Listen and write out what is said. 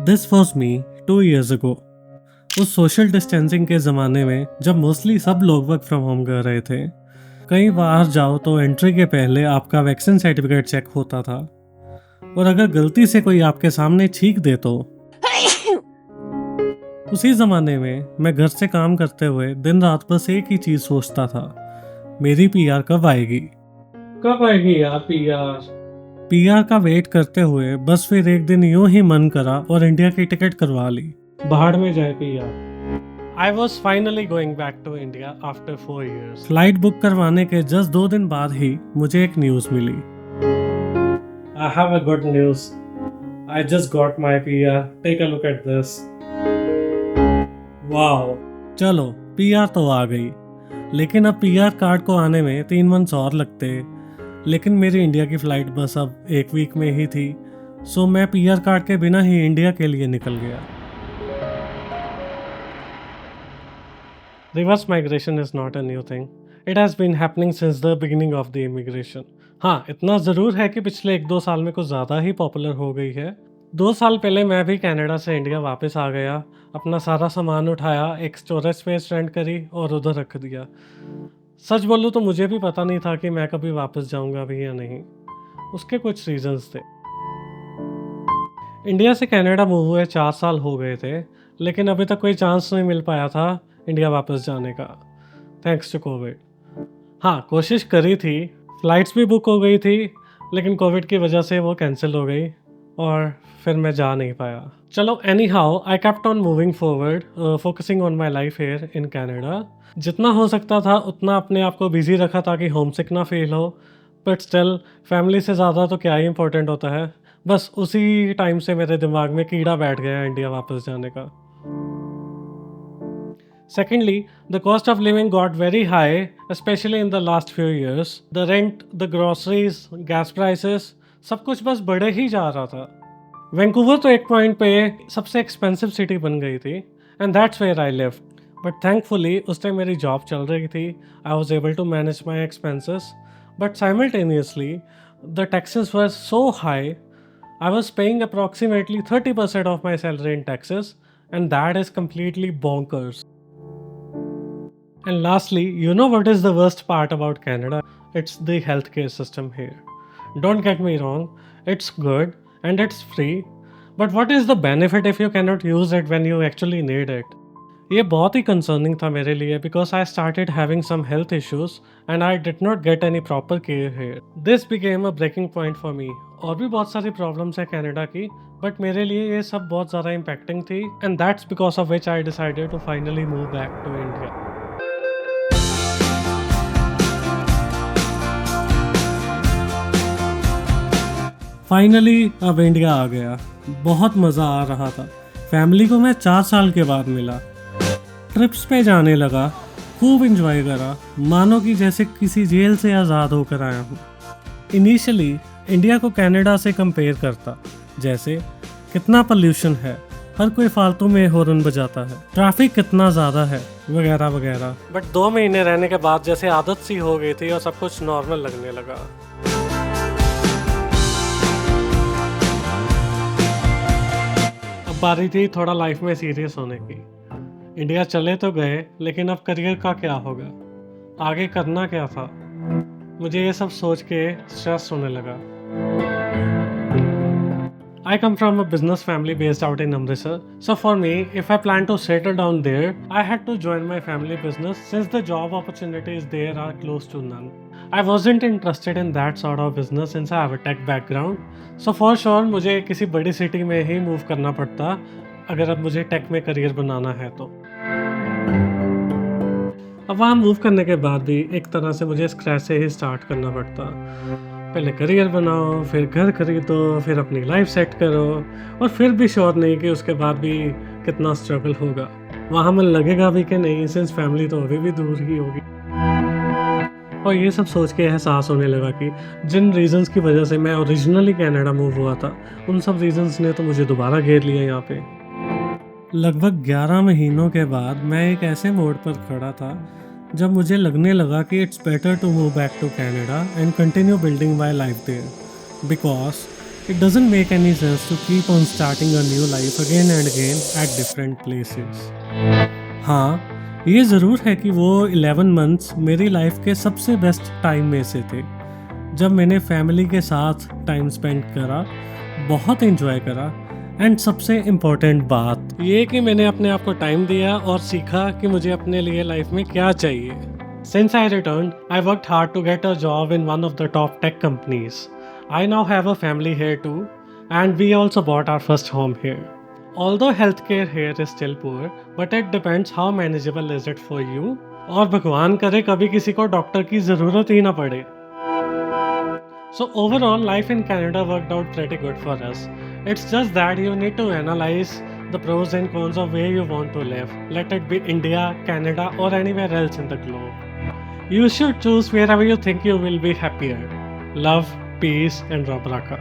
This was me 2 years ago। उस social distancing के ज़माने में जब मोस्टली सब लोग वर्क फ्रॉम होम कर रहे थे, कहीं बाहर जाओ तो एंट्री के पहले आपका वैक्सीन सर्टिफिकेट चेक होता था, और अगर गलती से कोई आपके सामने छींक दे तो उसी ज़माने में मैं घर से काम करते हुए दिन रात बस एक ही चीज़ सोचता था, मेरी पीआर कब आएगी। कब आएगी यार पीआर का वेट करते हुए बस फिर एक दिन यूं ही मन करा और इंडिया की टिकट करवा ली। बाहर में जाए PR. I was finally going back to India after 4 years। Flight book करवाने के जस्ट 2 दिन बाद ही मुझे एक न्यूज़ मिली। I have a good news. I just got my PR. Take a look at this. Wow, चलो पीआर तो आ गई, लेकिन अब पीआर कार्ड को आने में 3 मंथ्स और लगते। लेकिन मेरी इंडिया की फ़्लाइट बस अब 1 वीक में ही थी, सो मैं पीआर कार्ड के बिना ही इंडिया के लिए निकल गया। Reverse migration is not a new thing. It has been happening since the beginning of the immigration. हाँ, इतना ज़रूर है कि पिछले 1-2 साल में कुछ ज़्यादा ही पॉपुलर हो गई है। 2 साल पहले मैं भी कनाडा से इंडिया वापस आ गया, अपना सारा सामान उठाया, एक स्टोरेज स्पेस रेंट करी और उधर रख दिया। सच बोलूँ तो मुझे भी पता नहीं था कि मैं कभी वापस जाऊंगा भी या नहीं। उसके कुछ रीजंस थे। इंडिया से कनाडा मूव हुए 4 साल हो गए थे, लेकिन अभी तक कोई चांस नहीं मिल पाया था इंडिया वापस जाने का, थैंक्स टू कोविड। हाँ, कोशिश करी थी, फ़्लाइट्स भी बुक हो गई थी, लेकिन कोविड की वजह से वो कैंसिल हो गई और फिर मैं जा नहीं पाया। चलो, any how I kept on moving forward, focusing on my life here in Canada. जितना हो सकता था उतना अपने आप को बिजी रखा ताकि होम सिक ना फील हो, बट स्टिल फैमिली से ज़्यादा तो क्या ही इंपॉर्टेंट होता है। बस उसी टाइम से मेरे दिमाग में कीड़ा बैठ गया इंडिया वापस जाने का। Secondly, the cost of living got very high, especially in the last few years. The rent, the groceries, gas prices, सब कुछ बस बढ़े ही जा रहा था। वैंकूवर तो एक पॉइंट पे सबसे एक्सपेंसिव सिटी बन गई थी, and that's where I lived. But thankfully उस टाइम मेरी जॉब चल रही थी, I was able to manage my expenses, but simultaneously the taxes were so high. I was paying approximately 30% of my salary in taxes, and that is completely bonkers. And lastly, you know what is the worst part about Canada? It's the healthcare system here. Don't get me wrong, it's good and it's free, but what is the benefit if you cannot use it when you actually need it? ये बहुत ही concerning था मेरे लिए, because I started having some health issues and I did not get any proper care here. This became a breaking point for me. और भी बहुत सारी problems है कनाडा की, बट मेरे लिए ये सब बहुत ज़्यादा इम्पैक्टिंग थी, and that's because of which I decided to finally move back to India. Finally अब इंडिया आ गया, बहुत मज़ा आ रहा था। फैमिली को मैं 4 साल के बाद मिला, ट्रिप्स पे जाने लगा, खूब इंजॉय करा, मानो कि जैसे किसी जेल से आज़ाद होकर आया हूँ। इनिशियली इंडिया को कनाडा से कंपेयर करता, जैसे कितना पोल्यूशन है, हर कोई फालतू में हॉर्न बजाता है, ट्रैफिक कितना ज़्यादा है, वगैरह वगैरह। बट 2 महीने रहने के बाद जैसे आदत सी हो गई थी और सब कुछ नॉर्मल लगने लगा। अब बारी थी थोड़ा लाइफ में सीरियस होने की। इंडिया चले तो गए, लेकिन अब करियर का क्या होगा, आगे करना क्या था, मुझे ये सब सोच के स्ट्रेस होने लगा। I come from a business family based out in Amritsar, so for me, if I plan to settle down there, I had to join my family business since the job opportunities there are close to none. I wasn't interested in that sort of business since I have a tech background, so for sure मुझे किसी बड़ी city में ही move करना पड़ता अगर अब मुझे take में करियर बनाना है तो। अब वहाँ मूव करने के बाद भी एक तरह से मुझे स्क्रैच से ही स्टार्ट करना पड़ता। पहले करियर बनाओ, फिर घर खरीदो, फिर अपनी लाइफ सेट करो, और फिर भी श्योर नहीं कि उसके बाद भी कितना स्ट्रगल होगा, वहाँ मन लगेगा भी कि नहीं, सिंस फैमिली तो अभी भी दूर ही होगी। और ये सब सोच के एहसास होने लगा कि जिन रीजंस की वजह से मैं ओरिजिनली कनाडा मूव हुआ था, उन सब रीजंस ने तो मुझे दोबारा घेर लिया यहाँ पे। लगभग 11 महीनों के बाद मैं एक ऐसे मोड़ पर खड़ा था जब मुझे लगने लगा कि it's better to move back to Canada and continue building my life there, because It doesn't make any sense to keep on starting a new life again and again at different places. हाँ, ये ज़रूर है कि वो 11 months मेरी life के सबसे best time में से थे, जब मैंने फैमिली के साथ टाइम स्पेंड करा, बहुत एंजॉय करा एंड सबसे इम्पोर्टेंट बात ये कि मैंने अपने आप को टाइम दिया और सीखा कि मुझे अपने लिए लाइफ में क्या चाहिए. Since I returned, I worked hard to get a job in one of the top tech companies. I now have a family here too, and we also bought our first home here. Although healthcare here is still poor, but it depends how manageable is it for you. और भगवान करे कभी किसी को doctor की ज़रूरत ही ना पड़े. So overall, life in Canada worked out pretty good for us. It's just that you need to analyze the pros and cons of where you want to live. Let it be India, Canada, or anywhere else in the globe. You should choose wherever you think you will be happier. Love, peace, and Rob Raka.